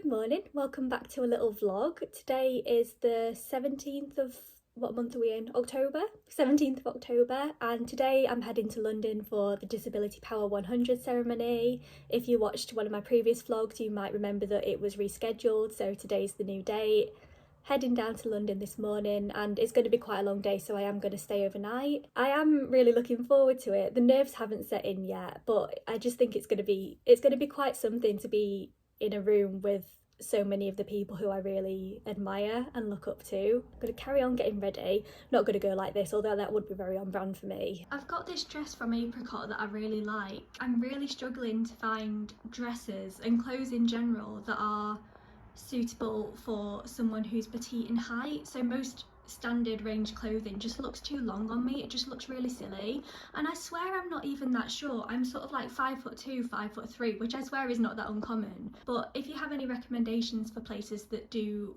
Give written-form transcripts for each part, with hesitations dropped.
Good morning, welcome back to a little vlog. Today is the 17th of, what month are we in? October? 17th of October, and today I'm heading to London for the Disability Power 100 ceremony. If you watched one of my previous vlogs, you might remember that it was rescheduled, so today's the new date. Heading down to London this morning, and it's going to be quite a long day, so I am going to stay overnight. I am really looking forward to it. The nerves haven't set in yet, but I just think it's going to be quite something to be in a room with so many of the people who I really admire and look up to. I'm going to carry on getting ready. Not going to go like this, although that would be very on brand for me. I've got this dress from Apricot that I really like. I'm really struggling to find dresses and clothes in general that are suitable for someone who's petite in height. So most standard range clothing just looks too long on me. It just looks really silly, and I swear I'm not even that short. I'm sort of like 5'2", 5'3", which I swear is not that uncommon. But if you have any recommendations for places that do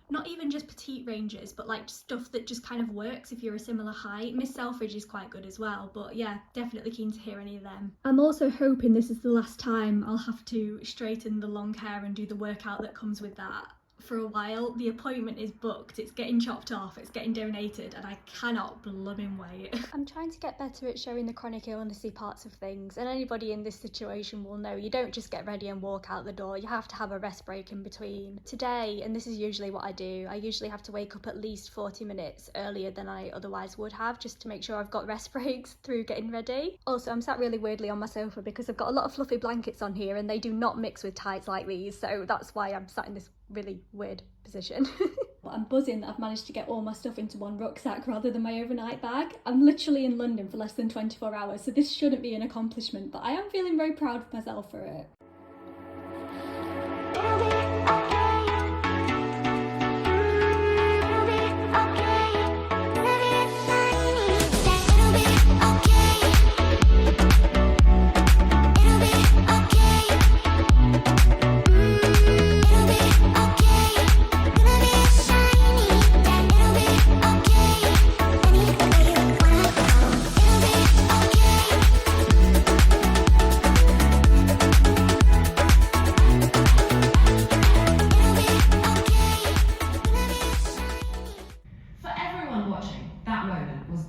not even just petite ranges, but like stuff that just kind of works if you're a similar height. Miss Selfridge is quite good as well, but yeah, definitely keen to hear any of them. I'm also hoping this is the last time I'll have to straighten the long hair and do the workout that comes with that for a while. The appointment is booked, it's getting chopped off, it's getting donated, and I cannot blooming wait. I'm trying to get better at showing the chronic illnessy parts of things, and anybody in this situation will know you don't just get ready and walk out the door. You have to have a rest break in between. Today, and this is usually what I do, I usually have to wake up at least 40 minutes earlier than I otherwise would have, just to make sure I've got rest breaks through getting ready. Also, I'm sat really weirdly on my sofa because I've got a lot of fluffy blankets on here and they do not mix with tights like these, so that's why I'm sat in this really weird position. I'm buzzing that I've managed to get all my stuff into one rucksack rather than my overnight bag. I'm literally in London for less than 24 hours, so this shouldn't be an accomplishment, but I am feeling very proud of myself for it.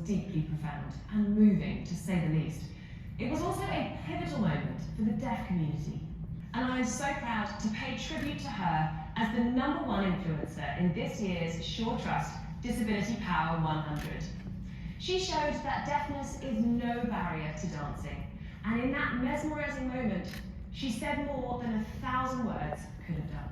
Deeply profound and moving, to say the least. It was also a pivotal moment for the deaf community, and I'm so proud to pay tribute to her as the #1 influencer in this year's Sure Trust Disability Power 100. She showed that deafness is no barrier to dancing, and in that mesmerising moment, she said more than 1,000 words could have done.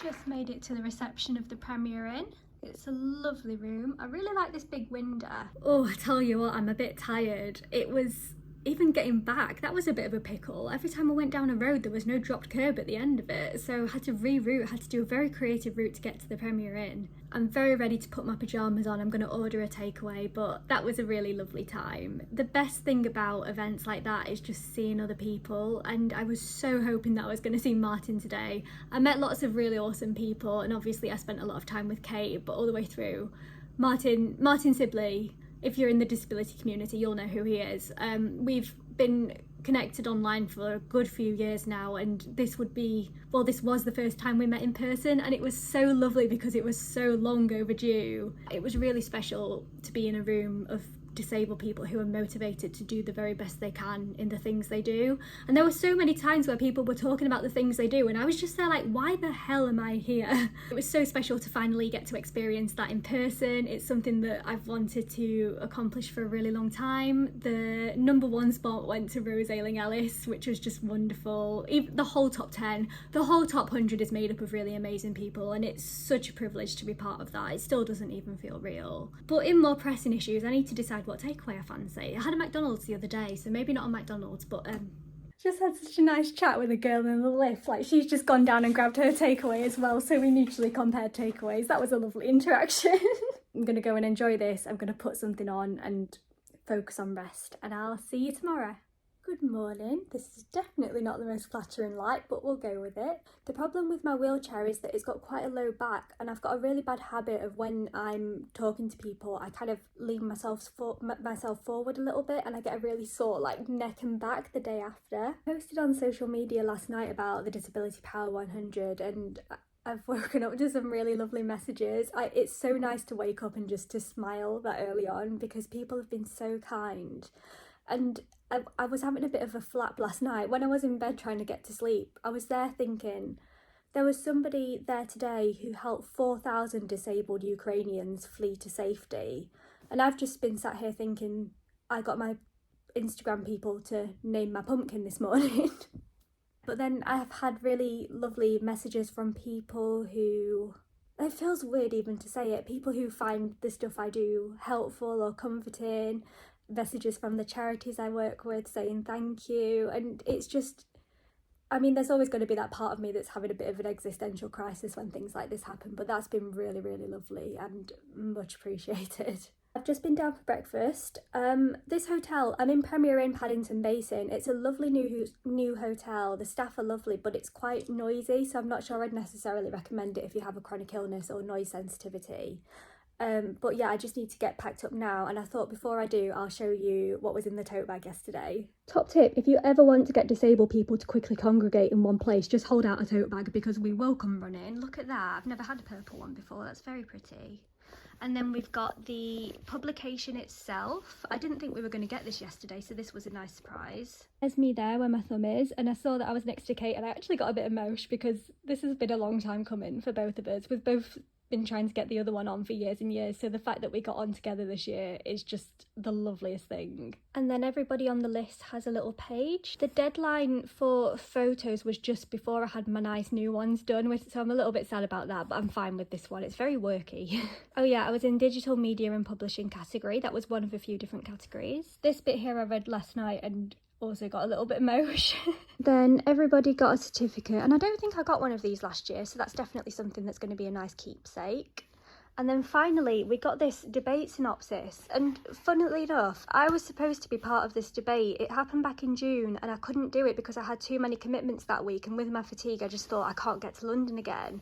Just made it to the reception of the Premier Inn. It's a lovely room. I really like this big window. Oh, I tell you what, I'm a bit tired. It was, even getting back, that was a bit of a pickle. Every time I went down a road, there was no dropped curb at the end of it, so I had to reroute, had to do a very creative route to get to the Premier Inn. I'm very ready to put my pyjamas on. I'm going to order a takeaway, but that was a really lovely time. The best thing about events like that is just seeing other people, and I was so hoping that I was going to see Martin today. I met lots of really awesome people, and obviously I spent a lot of time with Kate, but all the way through, Martin Sibley, if you're in the disability community, you'll know who he is. We've been connected online for a good few years now, and this was the first time we met in person, and it was so lovely because it was so long overdue. It was really special to be in a room of disabled people who are motivated to do the very best they can in the things they do. And there were so many times where people were talking about the things they do, and I was just there like, why the hell am I here? It was so special to finally get to experience that in person. It's something that I've wanted to accomplish for a really long time. The #1 spot went to Rose Ayling-Ellis, which was just wonderful. Even the whole top 10, the whole top 100 is made up of really amazing people, and it's such a privilege to be part of that. It still doesn't even feel real. But in more pressing issues, I need to decide what takeaway I fancy. I had a McDonald's the other day, so maybe not a McDonald's, but just had such a nice chat with a girl in the lift. Like, she's just gone down and grabbed her takeaway as well, so we mutually compared takeaways. That was a lovely interaction. I'm gonna go and enjoy this. I'm gonna put something on and focus on rest, and I'll see you tomorrow. Good morning. This is definitely not the most flattering light, but we'll go with it. The problem with my wheelchair is that it's got quite a low back, and I've got a really bad habit of when I'm talking to people, I kind of lean myself forward a little bit, and I get a really sore like neck and back the day after. I posted on social media last night about the Disability Power 100, and I've woken up to some really lovely messages. It's so nice to wake up and just to smile that early on, because people have been so kind. And I was having a bit of a flap last night when I was in bed trying to get to sleep. I was there thinking, there was somebody there today who helped 4,000 disabled Ukrainians flee to safety. And I've just been sat here thinking, I got my Instagram people to name my pumpkin this morning. But then I have had really lovely messages from people who, it feels weird even to say it, people who find the stuff I do helpful or comforting, messages from the charities I work with saying thank you. And it's just, I mean, there's always going to be that part of me that's having a bit of an existential crisis when things like this happen, but that's been really, really lovely and much appreciated. I've just been down for breakfast. This hotel, I'm in Premier Inn Paddington Basin. It's a lovely new hotel. The staff are lovely, but it's quite noisy, so I'm not sure I'd necessarily recommend it if you have a chronic illness or noise sensitivity. But yeah, I just need to get packed up now, and I thought before I do, I'll show you what was in the tote bag yesterday. Top tip, if you ever want to get disabled people to quickly congregate in one place, just hold out a tote bag because we will come running. Look at that, I've never had a purple one before, that's very pretty. And then we've got the publication itself. I didn't think we were going to get this yesterday, so this was a nice surprise. There's me there where my thumb is, and I saw that I was next to Kate, and I actually got a bit emotional because this has been a long time coming for both of us. We've both been trying to get the other one on for years and years, so the fact that we got on together this year is just the loveliest thing. And then everybody on the list has a little page. The deadline for photos was just before I had my nice new ones done, so I'm a little bit sad about that, but I'm fine with this one. It's very worky. Oh yeah, I was in digital media and publishing category. That was one of a few different categories. This bit here I read last night and also got a little bit emotional. Then everybody got a certificate, and I don't think I got one of these last year, so that's definitely something that's going to be a nice keepsake. And then finally we got this debate synopsis, and funnily enough, I was supposed to be part of this debate. It happened back in June and I couldn't do it because I had too many commitments that week, and with my fatigue I just thought I can't get to London again.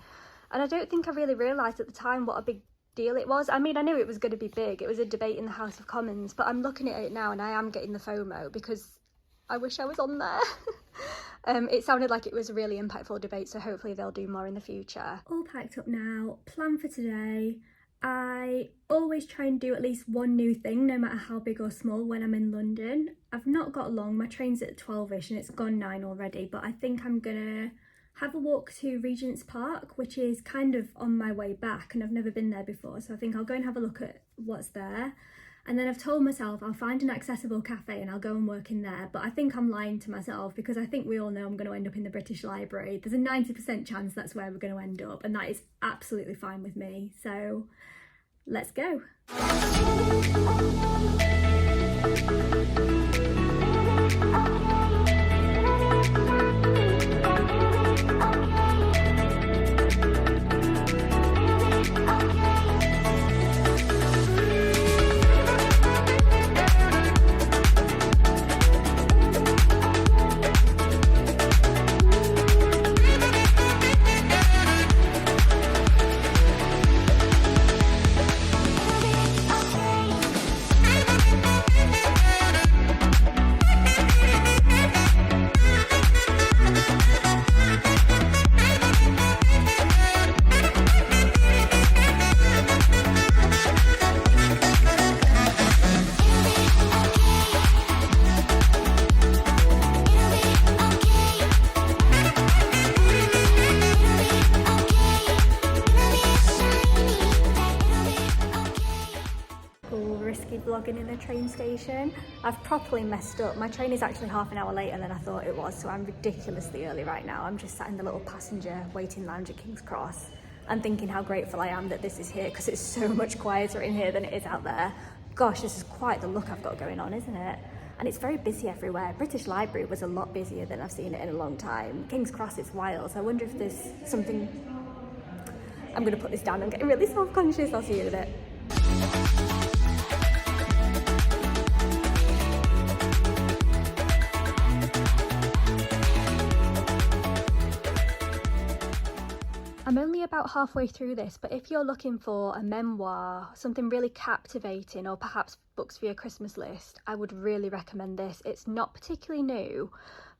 And I don't think I really realised at the time what a big deal it was. I mean, I knew it was going to be big. It was a debate in the House of Commons, but I'm looking at it now and I am getting the FOMO because I wish I was on there. It sounded like it was a really impactful debate, so hopefully they'll do more in the future. All packed up now, plan for today. I always try and do at least one new thing, no matter how big or small, when I'm in London. I've not got long, my train's at 12ish and it's gone 9 already, but I think I'm gonna have a walk to Regent's Park, which is kind of on my way back, and I've never been there before, so I think I'll go and have a look at what's there. And then I've told myself I'll find an accessible cafe and I'll go and work in there, but I think I'm lying to myself because I think we all know I'm going to end up in the British Library. There's a 90% chance that's where we're going to end up, and that is absolutely fine with me. So let's go. Vlogging in a train station. I've properly messed up. My train is actually half an hour later than I thought it was, so I'm ridiculously early right now. I'm just sat in the little passenger waiting lounge at King's Cross and thinking how grateful I am that this is here, because it's so much quieter in here than it is out there. Gosh, this is quite the look I've got going on, isn't it? And it's very busy everywhere. British Library was a lot busier than I've seen it in a long time. King's Cross is wild, so I wonder if there's something... I'm going to put this down. I'm getting really self-conscious. I'll see you in a bit. I'm only about halfway through this, but if you're looking for a memoir, something really captivating, or perhaps books for your Christmas list, I would really recommend this. It's not particularly new,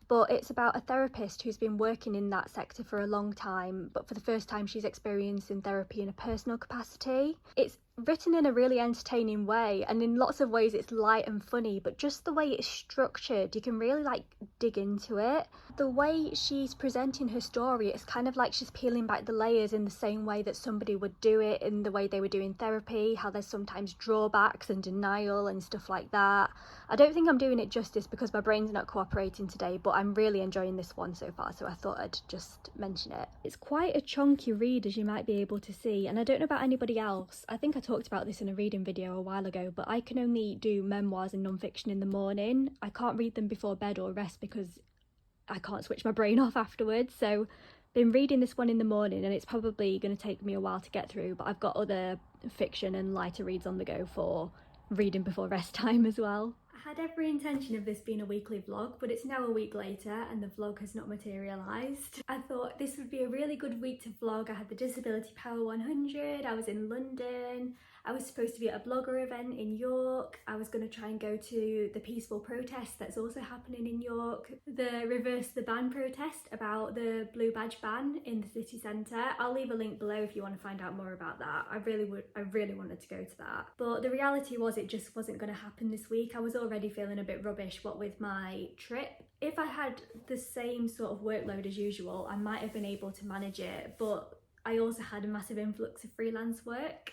but it's about a therapist who's been working in that sector for a long time, but for the first time she's experiencing therapy in a personal capacity. It's written in a really entertaining way, and in lots of ways it's light and funny, but just the way it's structured, you can really dig into it. The way she's presenting her story, it's kind of like she's peeling back the layers in the same way that somebody would do it in the way they were doing therapy, how there's sometimes drawbacks and denial and stuff like that. I don't think I'm doing it justice because my brain's not cooperating today, but I'm really enjoying this one so far, so I thought I'd just mention it. It's quite a chunky read, as you might be able to see, and I don't know about anybody else. I think I talked about this in a reading video a while ago, but I can only do memoirs and non-fiction in the morning. I can't read them before bed or rest because I can't switch my brain off afterwards. So been reading this one in the morning, and it's probably going to take me a while to get through, but I've got other fiction and lighter reads on the go for reading before rest time as well. I had every intention of this being a weekly vlog, but it's now a week later and the vlog has not materialised. I thought this would be a really good week to vlog. I had the Disability Power 100, I was in London, I was supposed to be at a blogger event in York, I was going to try and go to the peaceful protest that's also happening in York, the Reverse the Ban protest about the blue badge ban in the city centre. I'll leave a link below if you want to find out more about that. I really wanted to go to that. But the reality was it just wasn't going to happen this week. I was already feeling a bit rubbish, what with my trip. If I had the same sort of workload as usual, I might have been able to manage it, but I also had a massive influx of freelance work.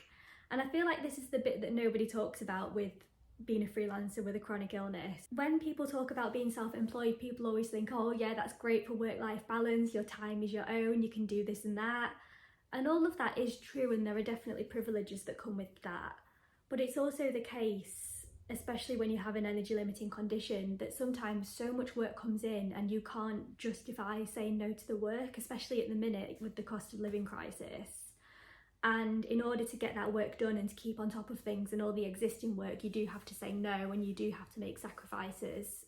And I feel like this is the bit that nobody talks about with being a freelancer with a chronic illness. When people talk about being self-employed, people always think, oh yeah, that's great for work-life balance, your time is your own, you can do this and that. And all of that is true, and there are definitely privileges that come with that. But it's also the case, especially when you have an energy limiting condition, that sometimes so much work comes in and you can't justify saying no to the work, especially at the minute with the cost of living crisis. And in order to get that work done and to keep on top of things and all the existing work, you do have to say no, and you do have to make sacrifices,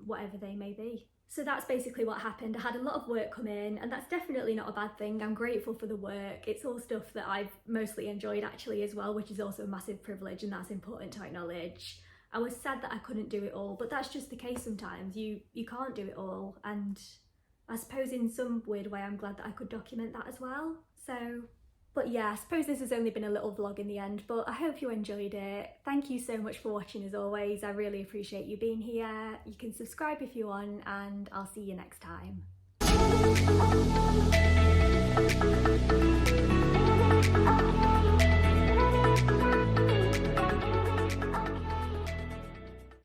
whatever they may be. So that's basically what happened. I had a lot of work come in, and that's definitely not a bad thing. I'm grateful for the work. It's all stuff that I've mostly enjoyed actually as well, which is also a massive privilege, and that's important to acknowledge. I was sad that I couldn't do it all, but that's just the case sometimes. You can't do it all, and I suppose in some weird way I'm glad that I could document that as well. But yeah, I suppose this has only been a little vlog in the end, but I hope you enjoyed it. Thank you so much for watching as always. I really appreciate you being here. You can subscribe if you want, and I'll see you next time.